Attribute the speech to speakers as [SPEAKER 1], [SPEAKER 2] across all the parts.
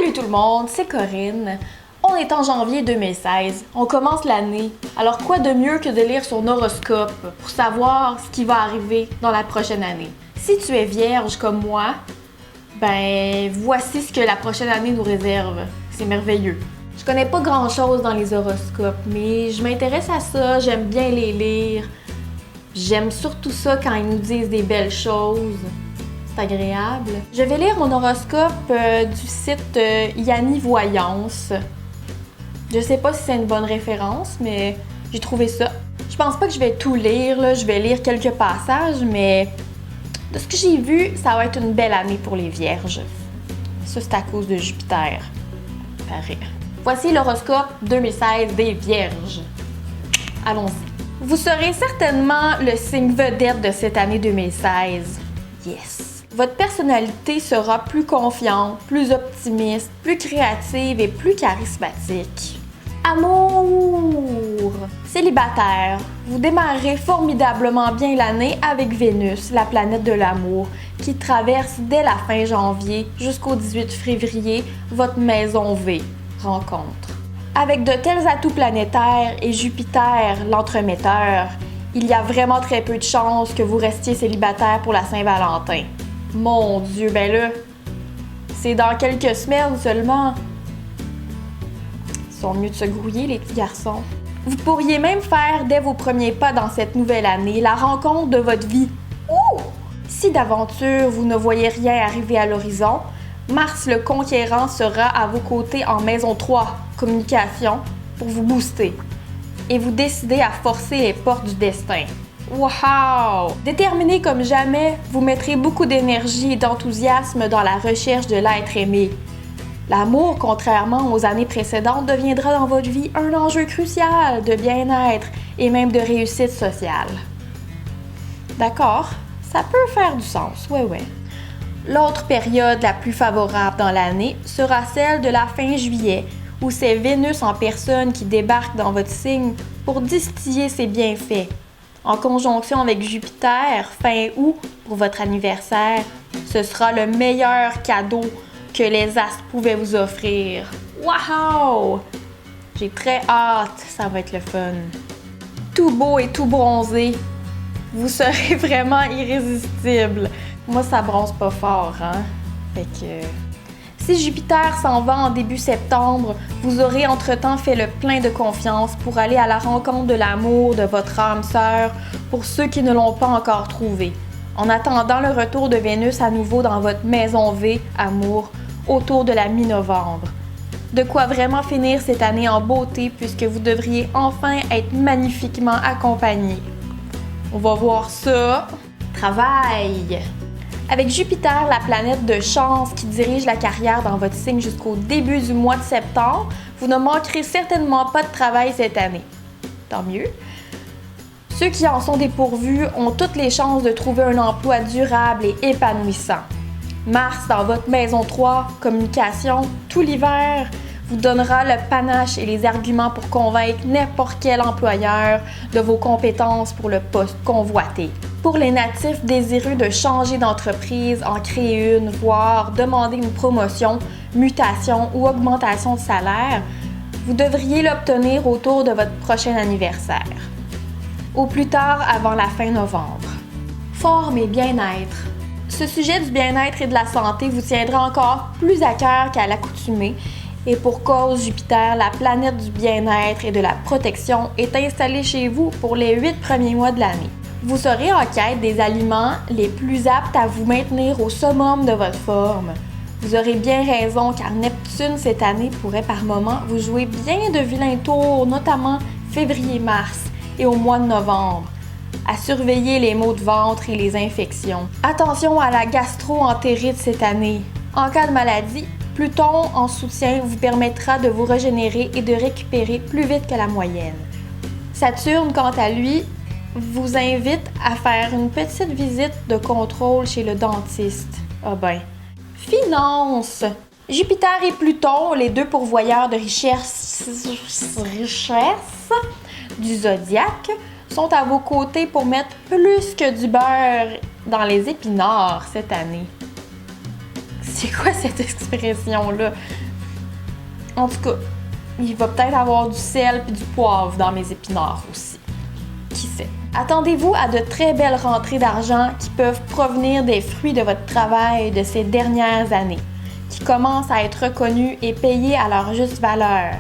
[SPEAKER 1] Salut tout le monde, c'est Corinne. On est en janvier 2016, on commence l'année. Alors quoi de mieux que de lire son horoscope pour savoir ce qui va arriver dans la prochaine année? Si tu es vierge comme moi, ben voici ce que la prochaine année nous réserve. C'est merveilleux. Je connais pas grand chose dans les horoscopes, mais je m'intéresse à ça, j'aime bien les lire. J'aime surtout ça quand ils nous disent des belles choses. C'est agréable. Je vais lire mon horoscope du site Yanni Voyance. Je sais pas si c'est une bonne référence, mais j'ai trouvé ça. Je pense pas que je vais tout lire, là. Je vais lire quelques passages, mais de ce que j'ai vu, ça va être une belle année pour les vierges. Ça, c'est à cause de Jupiter. Pareil. Voici l'horoscope 2016 des vierges. Allons-y. Vous serez certainement le signe vedette de cette année 2016. Yes! Votre personnalité sera plus confiante, plus optimiste, plus créative et plus charismatique. Amour! Célibataire, vous démarrerez formidablement bien l'année avec Vénus, la planète de l'amour, qui traverse dès la fin janvier jusqu'au 18 février votre maison V, rencontre. Avec de tels atouts planétaires et Jupiter, l'entremetteur, il y a vraiment très peu de chances que vous restiez célibataire pour la Saint-Valentin. Mon Dieu, ben là, c'est dans quelques semaines seulement. Ils sont mieux de se grouiller, les petits garçons. Vous pourriez même faire, dès vos premiers pas dans cette nouvelle année, la rencontre de votre vie. Ouh! Si d'aventure vous ne voyez rien arriver à l'horizon, Mars le Conquérant sera à vos côtés en maison 3, communication, pour vous booster. Et vous décidez à forcer les portes du destin. Wow! Déterminé comme jamais, vous mettrez beaucoup d'énergie et d'enthousiasme dans la recherche de l'être aimé. L'amour, contrairement aux années précédentes, deviendra dans votre vie un enjeu crucial de bien-être et même de réussite sociale. D'accord, ça peut faire du sens, ouais. L'autre période la plus favorable dans l'année sera celle de la fin juillet, où c'est Vénus en personne qui débarque dans votre signe pour distiller ses bienfaits. En conjonction avec Jupiter, fin août, pour votre anniversaire, ce sera le meilleur cadeau que les astres pouvaient vous offrir. Wow! J'ai très hâte, ça va être le fun. Tout beau et tout bronzé, vous serez vraiment irrésistible. Moi, ça bronze pas fort, hein? Fait que... Si Jupiter s'en va en début septembre, vous aurez entre-temps fait le plein de confiance pour aller à la rencontre de l'amour de votre âme sœur pour ceux qui ne l'ont pas encore trouvé. En attendant le retour de Vénus à nouveau dans votre maison V, amour, autour de la mi-novembre. De quoi vraiment finir cette année en beauté puisque vous devriez enfin être magnifiquement accompagné. On va voir ça. Travail! Avec Jupiter, la planète de chance qui dirige la carrière dans votre signe jusqu'au début du mois de septembre, vous ne manquerez certainement pas de travail cette année. Tant mieux. Ceux qui en sont dépourvus ont toutes les chances de trouver un emploi durable et épanouissant. Mars, dans votre maison 3, communication, tout l'hiver, vous donnera le panache et les arguments pour convaincre n'importe quel employeur de vos compétences pour le poste convoité. Pour les natifs désireux de changer d'entreprise, en créer une, voire demander une promotion, mutation ou augmentation de salaire, vous devriez l'obtenir autour de votre prochain anniversaire. Au plus tard avant la fin novembre. Forme et bien-être. Ce sujet du bien-être et de la santé vous tiendra encore plus à cœur qu'à l'accoutumée. Et pour cause, Jupiter, la planète du bien-être et de la protection, est installée chez vous pour les 8 premiers mois de l'année. Vous serez en quête des aliments les plus aptes à vous maintenir au summum de votre forme. Vous aurez bien raison car Neptune cette année pourrait par moments vous jouer bien de vilains tours, notamment février-mars et au mois de novembre. À surveiller les maux de ventre et les infections. Attention à la gastro-entérite cette année. En cas de maladie, Pluton en soutien vous permettra de vous régénérer et de récupérer plus vite que la moyenne. Saturne, quant à lui, vous invite à faire une petite visite de contrôle chez le dentiste. Ah ben. Finances! Jupiter et Pluton, les deux pourvoyeurs de richesse du zodiaque, sont à vos côtés pour mettre plus que du beurre dans les épinards cette année. C'est quoi cette expression-là? En tout cas, il va peut-être avoir du sel et du poivre dans mes épinards aussi. Qui sait? Attendez-vous à de très belles rentrées d'argent qui peuvent provenir des fruits de votre travail de ces dernières années, qui commencent à être reconnus et payés à leur juste valeur.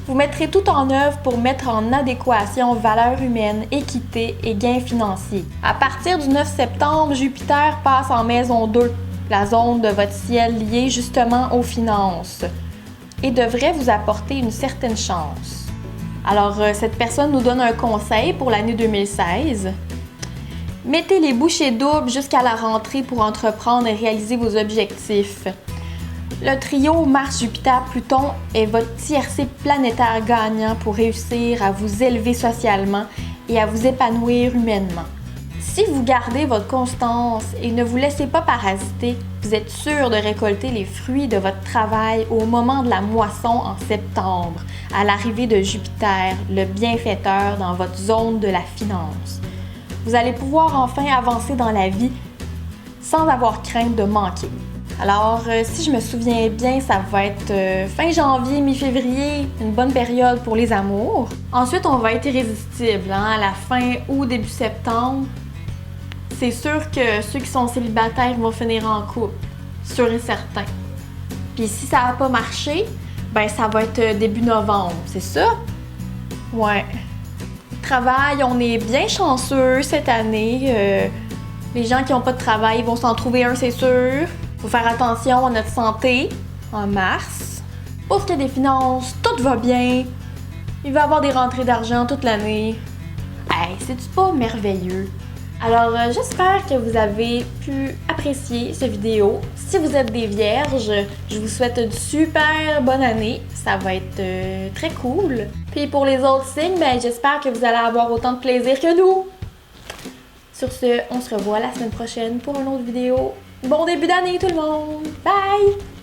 [SPEAKER 1] Vous mettrez tout en œuvre pour mettre en adéquation valeur humaine, équité et gains financiers. À partir du 9 septembre, Jupiter passe en maison 2, la zone de votre ciel liée justement aux finances, et devrait vous apporter une certaine chance. Alors, cette personne nous donne un conseil pour l'année 2016. Mettez les bouchées doubles jusqu'à la rentrée pour entreprendre et réaliser vos objectifs. Le trio Mars-Jupiter-Pluton est votre tiercé planétaire gagnant pour réussir à vous élever socialement et à vous épanouir humainement. Si vous gardez votre constance et ne vous laissez pas parasiter, vous êtes sûr de récolter les fruits de votre travail au moment de la moisson en septembre, à l'arrivée de Jupiter, le bienfaiteur dans votre zone de la finance. Vous allez pouvoir enfin avancer dans la vie sans avoir crainte de manquer. Alors, si je me souviens bien, ça va être fin janvier, mi-février, une bonne période pour les amours. Ensuite, on va être irrésistible, à la fin ou début septembre. C'est sûr que ceux qui sont célibataires vont finir en couple, sûr et certain. Puis si ça n'a pas marché, ben ça va être début novembre, c'est ça? Ouais. Travail, on est bien chanceux cette année. Les gens qui n'ont pas de travail vont s'en trouver un, c'est sûr. Faut faire attention à notre santé en mars. Pour ce qui est des finances, tout va bien. Il va y avoir des rentrées d'argent toute l'année. Hey, c'est-tu pas merveilleux? Alors, j'espère que vous avez pu apprécier cette vidéo. Si vous êtes des vierges, je vous souhaite une super bonne année. Ça va être très cool. Puis pour les autres signes, ben, j'espère que vous allez avoir autant de plaisir que nous. Sur ce, on se revoit la semaine prochaine pour une autre vidéo. Bon début d'année tout le monde! Bye!